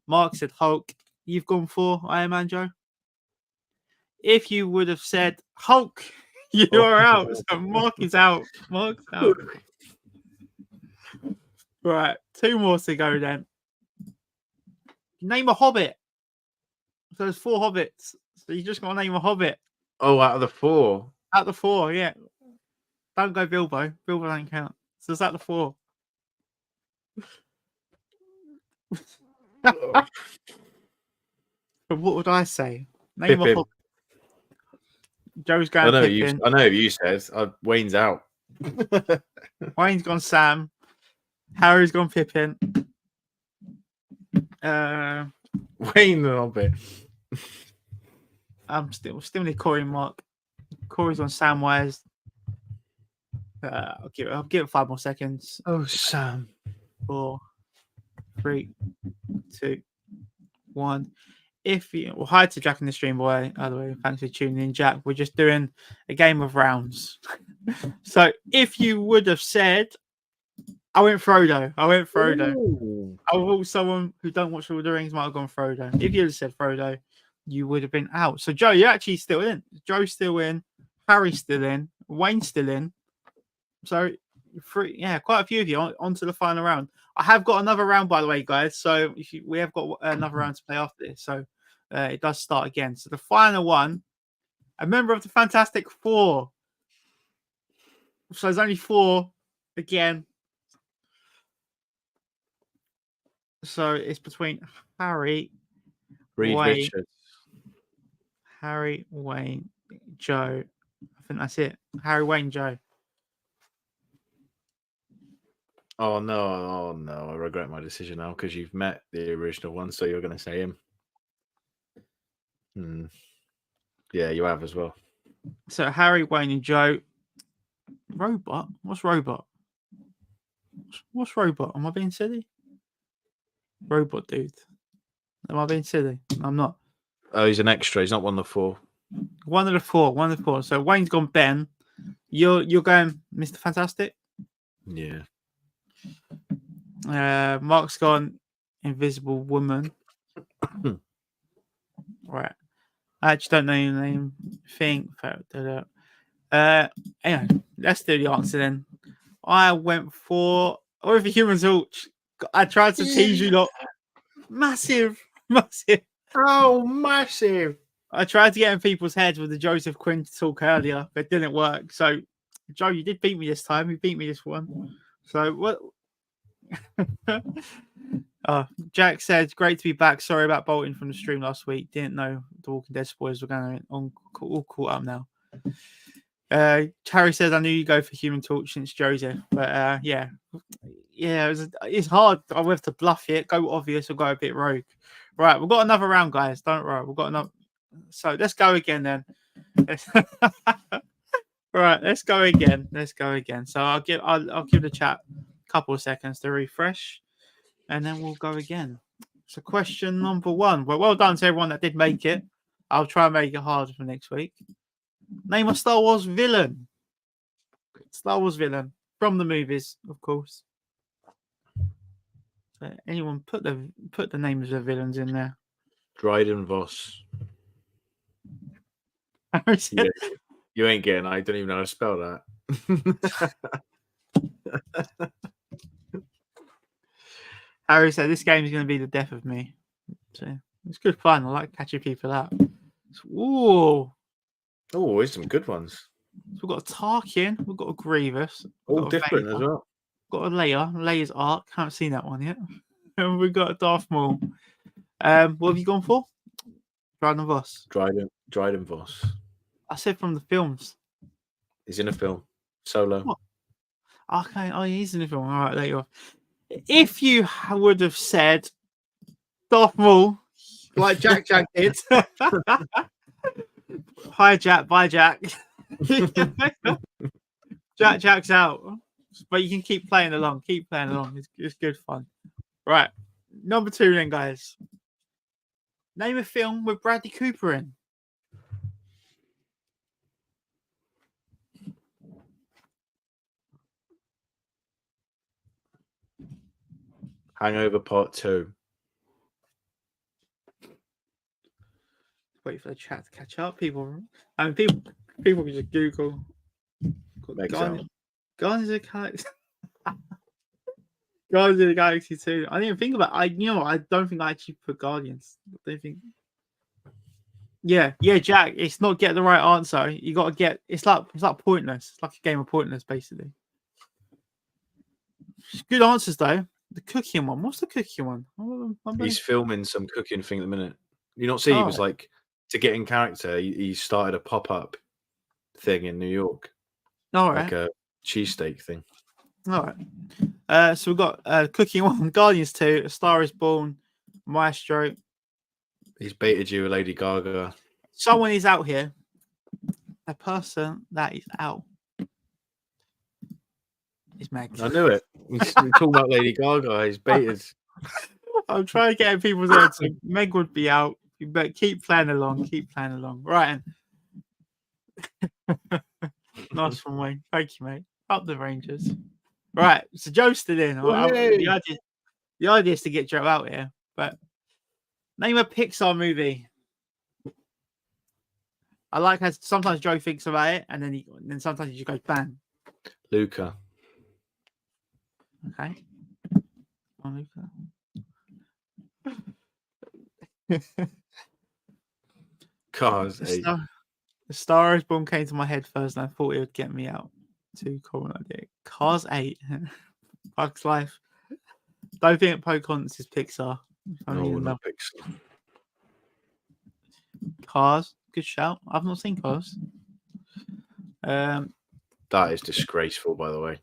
Mark said Hulk. You've gone for Iron Man, Joe? If you would have said Hulk, you're out. So Mark is out. Mark's out. Right. 2 more to go then. Name a Hobbit. So there's 4 Hobbits. So you just got to name a Hobbit. Oh, out of the 4? Out of the 4, yeah. Don't go Bilbo. Bilbo don't count. So it's out of the 4. But what would I say? Name Pippin. a Hobbit. Joe's going Pippin. I know you said. Wayne's out. Wayne's gone Sam. Harry's gone Pippin. Wayne the Hobbit. I'm still need Corey and Mark. Corey's on Samwise. I'll give it 5 more seconds. Oh, Sam. 4, 3, 2, 1. Hi to Jack in the stream, boy. By the way, thanks for tuning in, Jack. We're just doing a game of rounds. So if you would have said, I went Frodo. Ooh. I thought someone who don't watch Lord of the Rings might have gone Frodo. If you had said Frodo, you would have been out. So Joe, you're actually still in. Joe's still in. Harry's still in. Wayne's still in. So quite a few of you on to the final round. I have got another round, by the way, guys. So we have got another round to play after this. So it does start again. So the final one, a member of the Fantastic Four. So there's only 4 again. So it's between Harry, Reed Wayne, Richards. Harry, Wayne, Joe. I think that's it. Harry, Wayne, Joe. Oh no! I regret my decision now because you've met the original one, so you're going to say him. Yeah, you have as well. So Harry, Wayne, and Joe. Robot? What's robot? What's robot? Am I being silly? Robot dude. Am I being silly? I'm not. Oh, he's an extra. He's not one of the 4. One of the 4. So Wayne's gone Ben. You're going Mr. Fantastic? Yeah. Mark's gone Invisible Woman. Right. I actually don't know your name. Anyway, let's do the answer then. I went for with the Human Torch. I tried to tease you lot. Massive. Oh, massive. I tried to get in people's heads with the Joseph Quinn talk earlier, but it didn't work. So, Joe, you did beat me this time. You beat me this one. So, what? Jack said, great to be back. Sorry about bolting from the stream last week. Didn't know the Walking Dead spoilers were going on. All caught up now. Harry says, I knew you go for Human Torch since Joseph. But, yeah, it's hard. I have to bluff it, go obvious, or go a bit rogue. Right, we've got another round, guys. Don't worry. We've got another. So let's go again then. Right, let's go again. So I'll give the chat a couple of seconds to refresh, and then we'll go again. So question number 1. Well done to everyone that did make it. I'll try and make it harder for next week. Name a Star Wars villain. Star Wars villain from the movies, of course. So anyone put the names of the villains in there. Dryden Voss. Yeah, you ain't getting. I don't even know how to spell that. Harry said this game is going to be the death of me. So it's good fun. I like catching people out. Ooh. Oh, there's some good ones. So we've got a Tarkin. We've got a Grievous. All different as well. Got a Leia. Leia's arc. Haven't seen that one yet. And we've got a Darth Maul. What have you gone for? Dryden Voss. Dryden Voss. I said from the films. He's in a film. Solo. What? Okay. Oh, he's in the film. All right, there you are. If you would have said Darth Maul, like Jack did. Hi, Jack. Bye, Jack. Jack's out. But you can keep playing along. It's good fun. Right. Number 2 then, guys. Name a film with Bradley Cooper in. Hangover Part 2. Wait for the chat to catch up. People can just Google. Guardians of the Galaxy. Guardians of the Galaxy 2. I didn't even think about. I don't think I actually put Guardians. I don't think. Yeah, Jack. It's not get the right answer. You got to get. It's like pointless. It's like a game of pointless, basically. Good answers though. The cooking one. What's the cooking one? He's filming some cooking thing at the minute. You not see? He was like to get in character. He started a pop-up thing in New York. All right. Like a cheesesteak thing. All right. So we've got cooking one. Guardians 2. A Star Is Born. Maestro. He's baited you, Lady Gaga. Someone is out here. A person that is out is Meg. I knew it. He's talking about Lady Gaga. He's baited. I'm trying to get in people's heads. So Meg would be out. But keep playing along. Right. Nice one, Wayne. Thank you, mate. Up the Rangers. Right. So Joe's still in. The idea is to get Joe out here. But name a Pixar movie. I like how sometimes Joe thinks about it, and then sometimes he just goes bang. Luca. Okay. Come on, Cars Luca. 8. The Star is Born came to my head first, and I thought it would get me out. Too cool an idea. Cars 8. Bugs Life. Don't think Pocahontas is Pixar. No, not Pixar. Cars. Good shout. I've not seen Cars. That is disgraceful, by the way.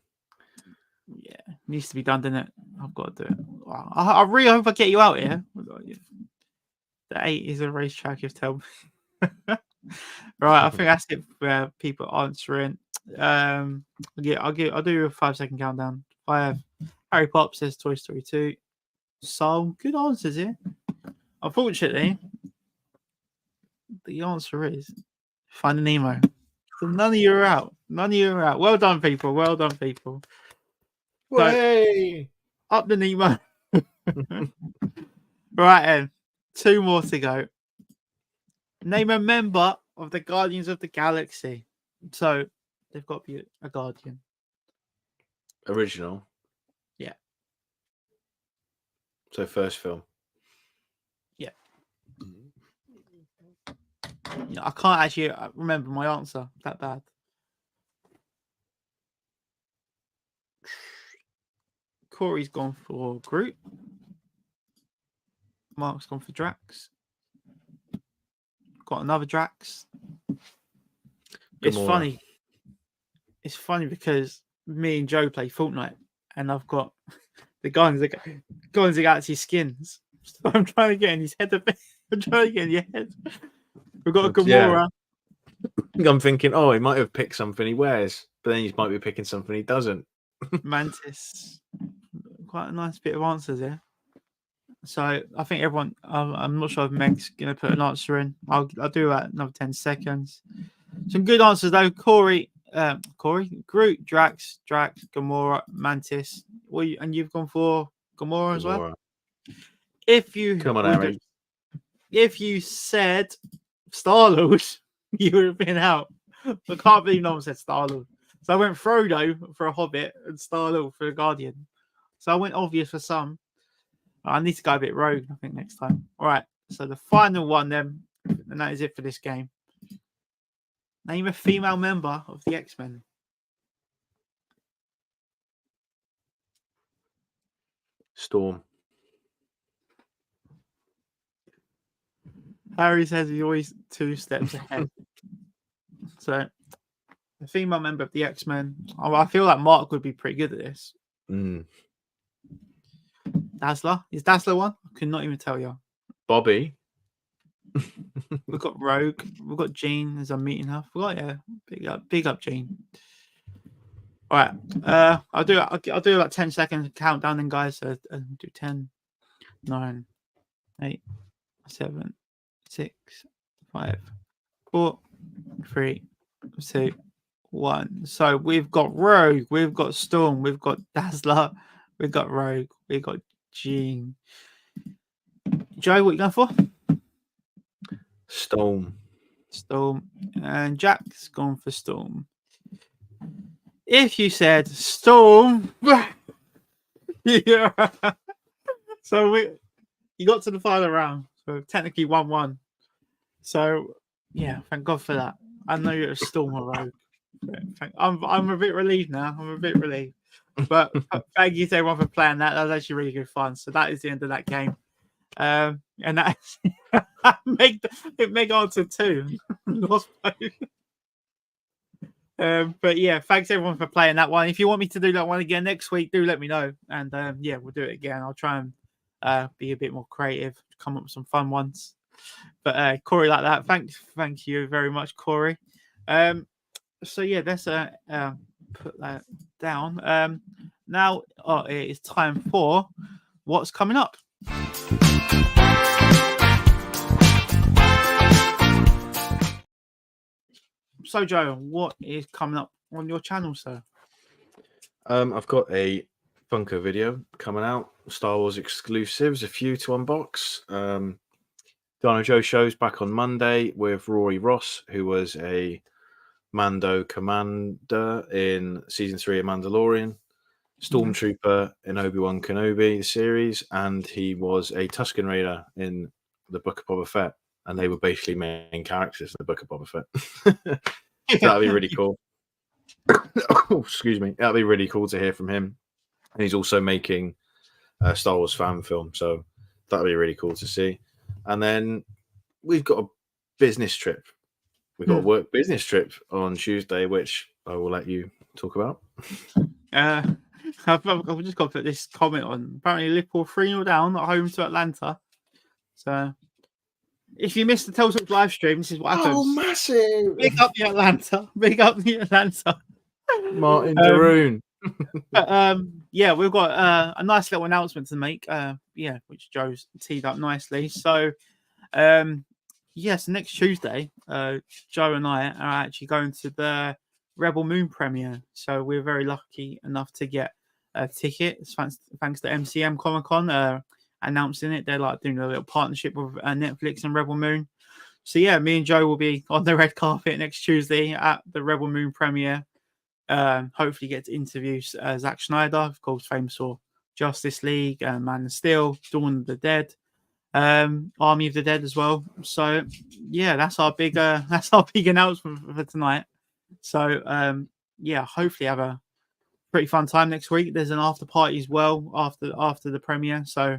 Yeah, needs to be done, doesn't it? I've got to do it. I really hope I get you out here. The 8 is a racetrack, you've told me. Right, I think that's it for people answering. I'll do a 5-second countdown. 5. Harry Potter says Toy Story 2. Soul. Good answers here. Unfortunately, the answer is Finding Nemo. So none of you are out. Well done, people. Way! So, up the Nemo. Right then. 2 more to go. Name a member of the Guardians of the Galaxy. So they've got to be a Guardian. Original. Yeah. So first film. Yeah. I can't actually remember my answer that bad. Corey's gone for Groot. Mark's gone for Drax. Got another Drax. It's funny. It's funny because me and Joe play Fortnite, and I've got the Guardians of the Galaxy skins. So I'm trying to get in his head a bit. I'm trying to get in your head. We've got a Gamora. Yeah. I'm thinking, he might have picked something he wears, but then he might be picking something he doesn't. Mantis. Quite a nice bit of answers there. So I think everyone. I'm not sure if Meg's going to put an answer in. I'll do that another 10 seconds. Some good answers though. Corey, Groot, Drax, Gamora, Mantis. And you've gone for Gamora as well. If you come on, Harry. If you said Star-Lord, you would have been out. I can't believe no one said Star-Lord. So I went Frodo for a Hobbit and Star-Lord for a Guardian. So I went obvious for some. I need to go a bit rogue, I think, next time. All right. So the final one then, and that is it for this game. Name a female member of the X-Men. Storm. Harry says he's always 2 steps ahead. So, the female member of the X-Men. I feel like Mark would be pretty good at this. Dazzler? Is Dazzler one? I could not even tell you. Bobby. We've got Rogue. We've got Jean as I'm meeting her. Big up Jean. All right. I'll do about 10 seconds countdown then, guys. So I'll do 10, 9, 8, 7, 6, 5, 4, 3, 2, 1. So we've got Rogue, we've got Storm, we've got Dazzler, we've got Rogue, we've got Jean. Joe, what are you going for? Storm. And Jack's gone for Storm. If you said Storm, yeah. So you got to the final round. So technically 1-1. So yeah, thank God for that. I know you're a Storm or Rogue. I'm a bit relieved now. But thank you to everyone for playing that. That was actually really good fun. So that is the end of that game. And that make answer 2. Lost both. But yeah, thanks everyone for playing that one. If you want me to do that one again next week, do let me know. And yeah, we'll do it again. I'll try and be a bit more creative, come up with some fun ones. But Corey, like that. Thank you very much, Corey. So yeah, let's put that down. Now it is time for what's coming up. So Joe, what is coming up on your channel, sir? I've got a Funko video coming out, Star Wars exclusives, a few to unbox. Dino Joe show's back on Monday with Rory Ross, who was a Mando commander in season 3 of Mandalorian. Stormtrooper in Obi-Wan Kenobi, the series, and he was a Tusken Raider in the Book of Boba Fett, and they were basically main characters in the Book of Boba Fett. So that'd be really cool. Oh, excuse me. That'd be really cool to hear from him. And he's also making a Star Wars fan film, so that'd be really cool to see. And then we've got a business trip. We've got a work business trip on Tuesday, which I will let you talk about. I've just got to put this comment on. Apparently, Liverpool 3-0 down at home to Atlanta. So, if you missed the Tel Talks live stream, this is what happens. Oh, massive! Big up the Atlanta. Big up the Atlanta. Martin Daroon. Yeah, we've got a nice little announcement to make. Which Joe's teed up nicely. So, yes, next Tuesday, Joe and I are actually going to the Rebel Moon premiere. So we're very lucky enough to get a ticket. Thanks to MCM Comic Con announcing it. They're like doing a little partnership with Netflix and Rebel Moon. So yeah, me and Joe will be on the red carpet next Tuesday at the Rebel Moon premiere. Hopefully get to interview Zack Snyder, of course, famous for Justice League, Man of Steel, Dawn of the Dead, Army of the Dead as well. So yeah, that's our big announcement for tonight. So hopefully have a pretty fun time next week. There's an after party as well after the premiere. So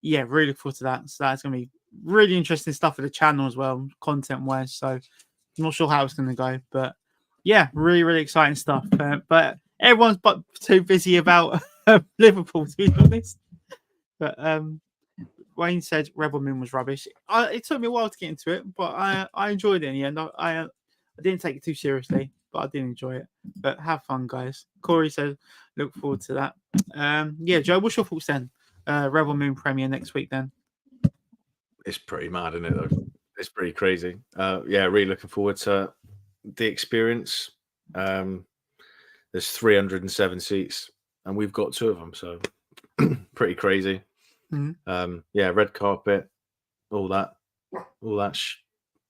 yeah, really look forward to that. So that's gonna be really interesting stuff for the channel as well, content wise. So I'm not sure how it's gonna go, but yeah, really, really exciting stuff. But everyone's too busy about Liverpool, to be honest. But Wayne said Rebel Moon was rubbish. It took me a while to get into it, but I enjoyed it in the end. I didn't take it too seriously, but I did enjoy it. But have fun, guys. Corey says, look forward to that. Joe, what's your thoughts then? Rebel Moon premiere next week then? It's pretty mad, isn't it, though? It's pretty crazy. Really looking forward to the experience. There's 307 seats, and we've got 2 of them, so pretty crazy. Red carpet, all that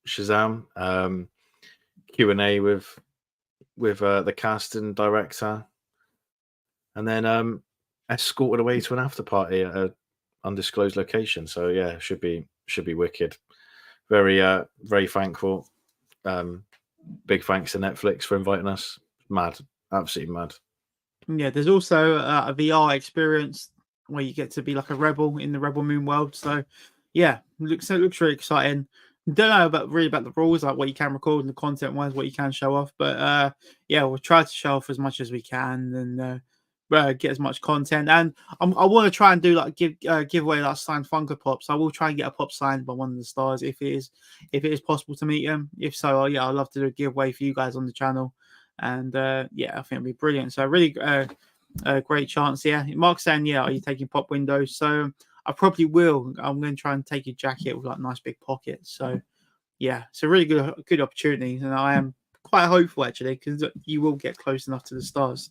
Shazam. Q&A with the cast and director, and then escorted away to an after party at an undisclosed location. So yeah, should be wicked. Very thankful. Big thanks to Netflix for inviting us. Mad, absolutely mad. Yeah, there's also a VR experience where you get to be like a rebel in the Rebel Moon world. So yeah, it looks really exciting. Don't know about the rules, like what you can record and the content wise, what you can show off. But we'll try to show off as much as we can and get as much content. And I want to try and do like give away like signed Funko Pops. I will try and get a pop signed by one of the stars if it is possible to meet them. If so, I'd love to do a giveaway for you guys on the channel. And I think it'll be brilliant. So really great chance. Yeah, Mark's saying, are you taking pop windows? So I probably will. I'm going to try and take a jacket with like nice big pockets. So yeah, it's a really good opportunity, and I am quite hopeful actually because you will get close enough to the stars.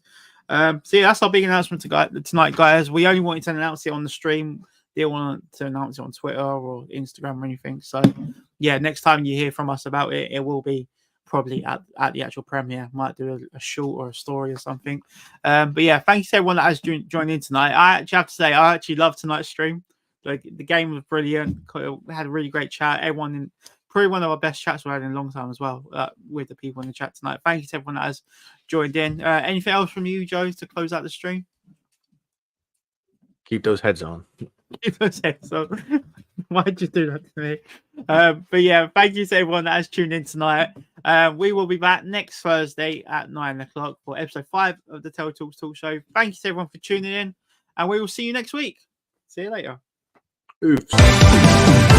That's our big announcement tonight, guys. We only wanted to announce it on the stream. Didn't want to announce it on Twitter or Instagram or anything. So yeah, next time you hear from us about it, it will be probably at the actual premiere. Might do a short or a story or something. But yeah, thank you to everyone that has joined in tonight. I actually have to say I actually loved tonight's stream. Like the game was brilliant. We had a really great chat. Everyone probably one of our best chats we had in a long time as well with the people in the chat tonight. Thank you to everyone that has joined in. Anything else from you, Joe, to close out the stream? Keep those heads on. Keep those heads on. Why'd you do that to me? But yeah, thank you to everyone that has tuned in tonight. We will be back next Thursday at 9 o'clock for episode 5 of the Tel Talks Talk Show. Thank you to everyone for tuning in, and we will see you next week. See you later. Oops.